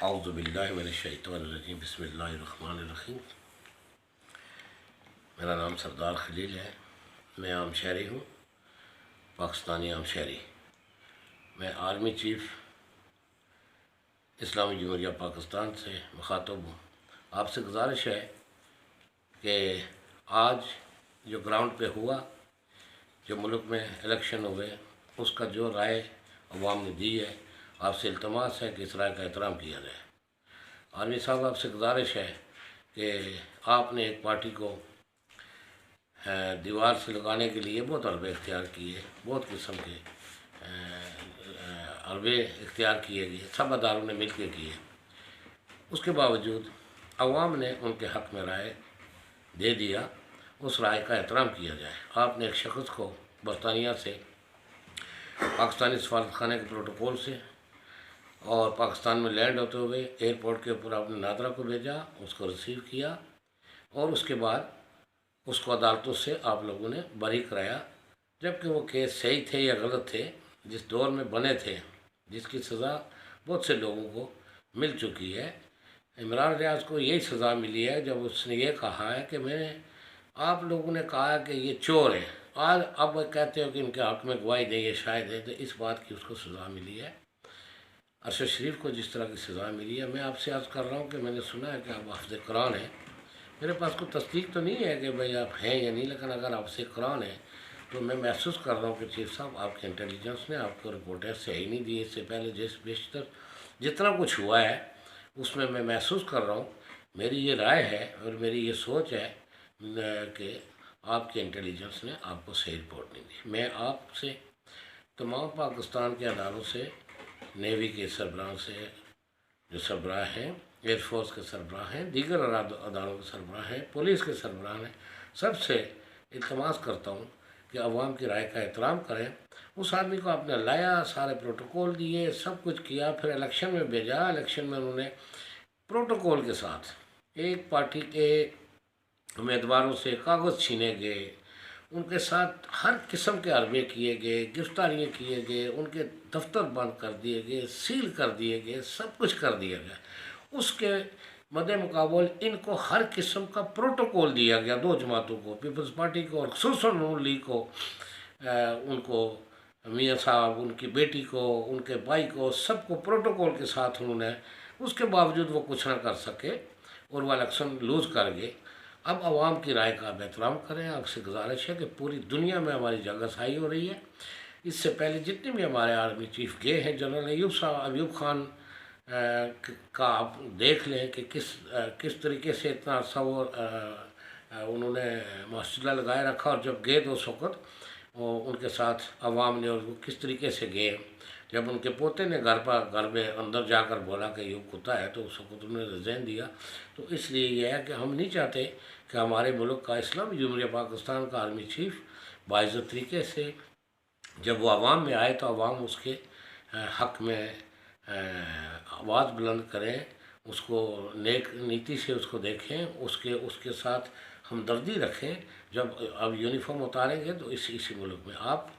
औज़ुबिल्लाहि मिनश्शैतानिर्रजीम बिस्मिल्लाहिर्रहमानिर्रहीम। मेरा नाम सरदार खलील है। मैं आम शहरी हूँ, पाकिस्तानी आम शहरी। मैं आर्मी चीफ इस्लामी जमहूरिया पाकिस्तान से मुखातब हूँ। आपसे गुजारिश है कि आज जो ग्राउंड पे हुआ, जो मुल्क में इलेक्शन हुए, उसका जो राय अवाम ने दी है, आपसे इल्तमास है कि इस राय का एहतराम किया जाए। आर्मी साहब, आपसे गुजारिश है कि आपने एक पार्टी को दीवार से लगाने के लिए बहुत अरबे इख्तियार किए, बहुत किस्म के अरबे इख्तियार किए गए, सब अदारों ने मिल के किए। उसके बावजूद अवाम ने उनके हक़ में राय दे दिया, उस राय का एहतराम किया जाए। आपने एक शख्स को बरतानिया से पाकिस्तानी सफारत खाने के प्रोटोकॉल से और पाकिस्तान में लैंड होते हुए एयरपोर्ट के ऊपर आपने नादरा को भेजा, उसको रिसीव किया और उसके बाद उसको अदालतों से आप लोगों ने बरी कराया, जबकि वो केस सही थे या गलत थे, जिस दौर में बने थे, जिसकी सज़ा बहुत से लोगों को मिल चुकी है। इमरान रियाज को यही सज़ा मिली है जब उसने ये कहा है कि मैंने, आप लोगों ने कहा कि ये चोर है, आज अब कहते हो कि इनके हक़ में गवाही दें, ये शायद है, तो इस बात की उसको सज़ा मिली है। अरशद शरीफ को जिस तरह की सज़ा मिली है, मैं आपसे अर्ज़ कर रहा हूँ कि मैंने सुना है कि आप हाफ़िज़ कुरान हैं। मेरे पास कोई तस्दीक तो नहीं है कि भाई आप हैं या नहीं, लेकिन अगर आपसे कुरान है तो मैं महसूस कर रहा हूँ कि चीफ साहब, आपके इंटेलिजेंस ने आपको रिपोर्टर सही नहीं दी। इससे पहले बेशतर जितना कुछ हुआ है उसमें मैं महसूस कर रहा हूँ, मेरी ये राय है और मेरी ये सोच है कि आपके इंटेलिजेंस ने आपको सही रिपोर्ट नहीं दी। मैं आपसे तमाम पाकिस्तान के अदारों से, नेवी के सरबराह से, जो सरबराह हैं, एयरफोर्स के सरबराह हैं, दीगर अदारों के सरबराह हैं, पुलिस के सरबराह हैं, सबसे इल्तमास करता हूँ कि अवाम की राय का एहतराम करें। उस आदमी को आपने लाया, सारे प्रोटोकॉल दिए, सब कुछ किया, फिर इलेक्शन में भेजा। इलेक्शन में उन्होंने प्रोटोकॉल के साथ एक पार्टी के उम्मीदवारों से कागज़ छीने गए, उनके साथ हर किस्म के अरबे किए गए, गिरफ्तारियाँ किए गए, उनके दफ्तर बंद कर दिए गए, सील कर दिए गए, सब कुछ कर दिया गया। उसके मद्दे मुकाबल इनको हर किस्म का प्रोटोकॉल दिया गया, दो जमातों को, पीपल्स पार्टी को और खुसूसन नून लीग को, उनको मियाँ साहब, उनकी बेटी को, उनके भाई को, सबको प्रोटोकॉल के साथ उन्होंने, उसके बावजूद वो कुछ ना कर सके और वो इलेक्शन लूज़ कर गए। अब आवाम की राय का आप एहतराम करें। आपसे गुजारिश है कि पूरी दुनिया में हमारी जगहसाई हो रही है। इससे पहले जितने भी हमारे आर्मी चीफ गए हैं, जनरल अयूब खान का आप देख लें कि किस तरीके से इतना अर्सा वो उन्होंने मास्टरला लगाए रखा, और जब गए तो उस वक़्त उनके साथ अवाम ने, और वो किस तरीके से गए। जब उनके पोते ने घर में अंदर जाकर बोला कि यूँ कुत्ता है, तो उस वक्त उन्होंने रिज़ाइन दिया। तो इसलिए यह है कि हम नहीं चाहते कि हमारे मुल्क का, इस्लामी जमहूरिया पाकिस्तान का आर्मी चीफ बाइज़्ज़त तरीके से जब वो आवाम में आए तो आवाम उसके हक़ में आवाज़ बुलंद करें, उसको नेक नीति से उसको देखें, उसके साथ हमदर्दी रखें। जब अब यूनिफॉर्म उतारेंगे तो इसी मुल्क में आप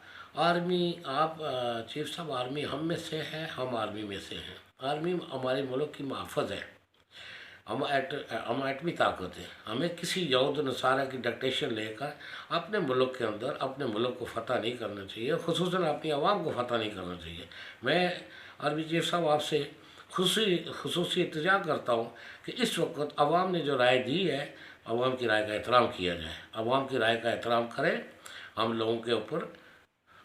चीफ साहब, आर्मी हम में से है, हम आर्मी में से हैं। आर्मी हमारे मुल्क की महफ़ज़ है, हम एटमी ताकत है। हमें किसी यहूद नसारा की डिक्टेशन लेकर अपने मुल्क के अंदर अपने मुल्क को फ़तह नहीं करना चाहिए, खुसूसन अपनी आवाम को फ़तह नहीं करना चाहिए। मैं आर्मी चीफ साहब आपसे खुसूसी इल्तिजा करता हूँ कि इस वक्त आवाम ने जो राय दी है, आवाम की राय का एहतराम किया जाए। आवाम की राय का एहतराम करें, हम लोगों के ऊपर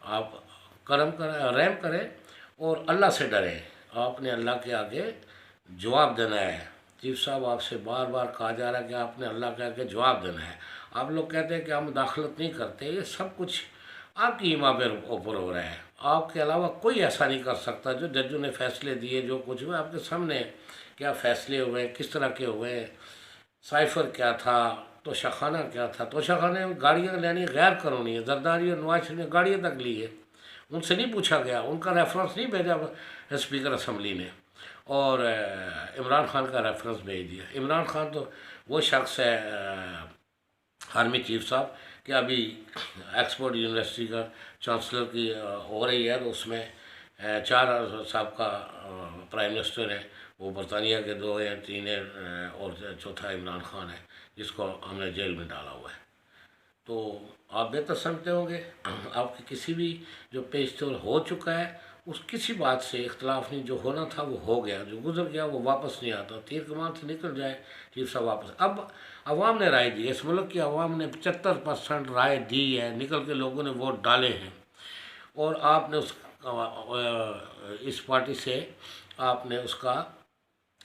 आप करम करें, रहम करें और अल्लाह से डरें। आपने अल्लाह के आगे जवाब देना है। चीफ साहब, आपसे बार बार कहा जा रहा है कि आपने अल्लाह के आगे जवाब देना है। आप लोग कहते हैं कि हम दाखिलत नहीं करते, ये सब कुछ आपकी ईमा पर ऊपर हो रहा है। आपके अलावा कोई ऐसा नहीं कर सकता। जो जजों ने फैसले दिए, जो कुछ हुआ आपके सामने, क्या फ़ैसले हुए, किस तरह के हुए, साइफ़र क्या था, तोशाखाना क्या था। तोशाखाने में गाड़ियाँ लेनी गैर कानूनी है। जरदारी और नवाज शरीफ ने गाड़ियाँ तक ली है, उनसे नहीं पूछा गया, उनका रेफरेंस नहीं भेजा स्पीकर असम्बली ने, और इमरान खान का रेफरेंस भेज दिया। इमरान खान तो वो शख्स है, आर्मी चीफ साहब, कि अभी एक्सपोर्ट यूनिवर्सिटी का चांसलर की हो रही है, तो उसमें चार सबका प्राइम मिनिस्टर हैं, वो बरतानिया के 2 या 3 हैं, और चौथा इमरान खान है जिसको हमने जेल में डाला हुआ है। तो आप बेहतर समझते होंगे, आपके किसी भी जो पेशतौर हो चुका है उस किसी बात से इख्तलाफ नहीं, जो होना था वो हो गया, जो गुजर गया वो वापस नहीं आता, तीर कमान से निकल जाए चीफ साहब वापस। अब अवाम ने राय दी, इस मुल्क की अवाम ने 75% राय दी है, निकल के लोगों ने वोट डाले हैं, और आपने उस इस पार्टी से आपने उसका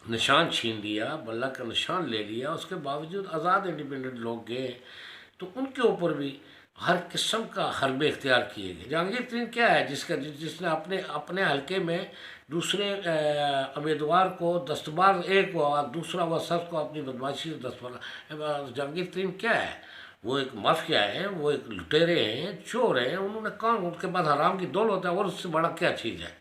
निशान छीन लिया, बल्ला का निशान ले लिया। उसके बावजूद आज़ाद इंडिपेंडेंट लोग गए तो उनके ऊपर भी हर किस्म का हरबे इख्तियार किए गए। जहांगीर तरीन क्या है जिसने अपने अपने हल्के में दूसरे उम्मीदवार को दस्तबार, एक हुआ दूसरा वह सब को अपनी बदमाशी से दस्तबार। जहांगीर तरीन क्या है? वो एक माफिया है, वो एक लुटेरे हैं, चोर हैं। उन्होंने कौन, उनके पास हराम की दौलत है, और उससे बड़ा क्या चीज़ है?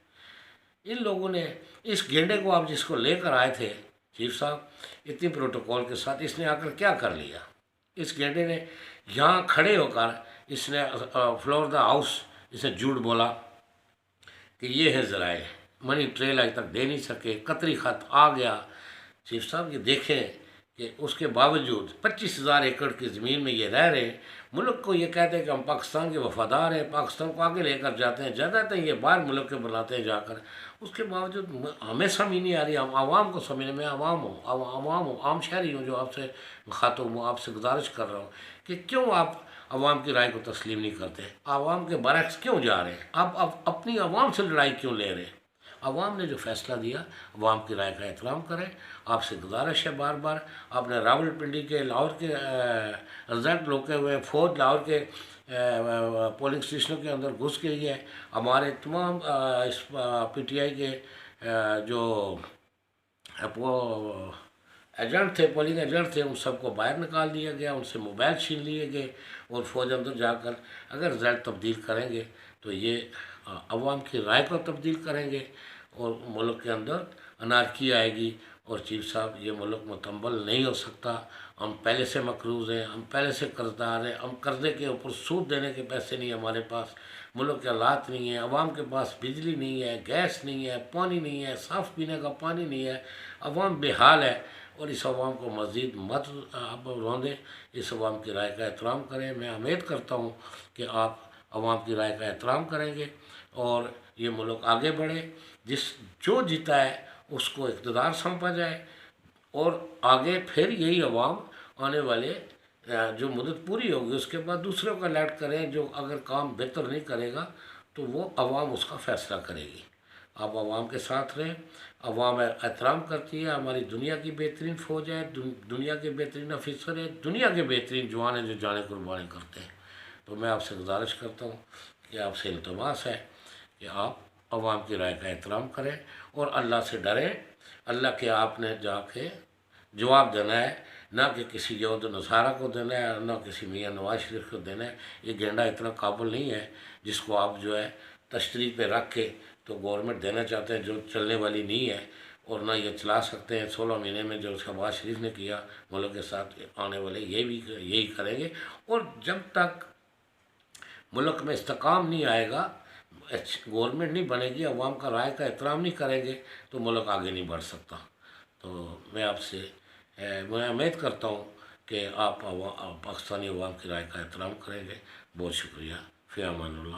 इन लोगों ने इस गेंडे को, आप जिसको लेकर आए थे चीफ साहब इतनी प्रोटोकॉल के साथ, इसने आकर क्या कर लिया? इस गेंडे ने यहाँ खड़े होकर इसने फ्लोर द हाउस इसे झूठ बोला कि ये है ज़राए, मनी ट्रेल आज तक दे नहीं सके, कतरी खत आ गया। चीफ साहब ये देखें कि उसके बावजूद 25,000 एकड़ की ज़मीन में ये रह रहे हैं, मुल्क को ये कहते हैं कि हम पाकिस्तान के वफादार हैं, पाकिस्तान को आगे लेकर जाते हैं, ज़्यादातर ये बाहर मुल्क के बनाते हैं जाकर। उसके बावजूद हमें समझ नहीं आ रही, हम आवाम को समझने में, आवाम हूँ, आम शहरी हूँ जो आपसे मुखातब हूँ, आपसे गुजारिश कर रहा हूँ कि क्यों आप आवाम की राय को तस्लीम नहीं करते, आवाम के बरक्स क्यों जा रहे हैं, आप अपनी आवाम से लड़ाई क्यों ले रहे हैं? आवाम ने जो फैसला दिया, आवाम की राय का एहतराम करें। आपसे गुजारिश है बार बार, आपने रावलपिंडी के, लाहौर के रिजल्ट रोके हुए, फौज लाहौर के पोलिंग स्टेशनों के अंदर घुस गई है। हमारे तमाम इस PTI के जो वो एजेंट थे, पोलिंग एजेंट थे, उन सबको बाहर निकाल दिया गया, उनसे मोबाइल छीन लिए गए, और फौज अंदर जाकर अगर रिजल्ट तब्दील करेंगे तो ये अवाम की राय को तब्दील करेंगे, और मुल्क के अंदर अनारकी आएगी। और चीफ साहब ये मुल्क मुतम्बल नहीं हो सकता। हम पहले से मकरूज़ हैं, हम पहले से कर्जदार हैं, हम कर्ज़े के ऊपर सूद देने के पैसे नहीं हमारे पास, मुल्क के हालात नहीं है, अवाम के पास बिजली नहीं है, गैस नहीं है, पानी नहीं है, साफ़ पीने का पानी नहीं है, अवाम बेहाल है। और इस अवाम को मज़ीद मत आप रौंदें, इस अवाम की राय का एहतराम करें। मैं उम्मीद करता हूँ कि आप अवाम की राय का एहतराम करेंगे और ये मुल्क आगे बढ़े, जो जीता है उसको इक़्तिदार सौंपा जाए, और आगे फिर यही अवाम आने वाले जो मुद्दत पूरी होगी उसके बाद दूसरों का इलेक्ट करें, जो अगर काम बेहतर नहीं करेगा तो वो अवाम उसका फ़ैसला करेगी। आप अवाम के साथ रहें, अवाम एहतराम करती है, हमारी दुनिया की बेहतरीन फ़ौज है, दुनिया के बेहतरीन ऑफिसर है, दुनिया के बेहतरीन जवान हैं जो जाने कुर्बानी करते हैं। तो मैं आपसे गुजारिश करता हूँ कि आपसे इल्तमास है कि आप अवाम की राय का एहतराम करें और अल्लाह से डरें। अल्लाह के आपने जाके जवाब देना है, ना कि किसी यहूद नसारा को देना है, ना किसी मियाँ नवाज शरीफ को देना है। ये गेंडा इतना काबिल नहीं है जिसको आप जो है तशरीह पे रख के तो गवर्नमेंट देना चाहते हैं, जो चलने वाली नहीं है, और ना ये चला सकते हैं। 16 महीने में जो शहबाज शरीफ ने किया मुल्क के साथ, आने वाले ये भी यही करेंगे। और जब तक मुल्क में इस्तेकाम नहीं आएगा, गवर्नमेंट नहीं बनेगी, अवाम का राय का एहतराम नहीं करेंगे, तो मुल्क आगे नहीं बढ़ सकता। तो मैं उम्मीद करता हूँ कि आप पाकिस्तानी अवाम की राय का एहतराम करेंगे। बहुत शुक्रिया। फ़ी अमानिल्लाह।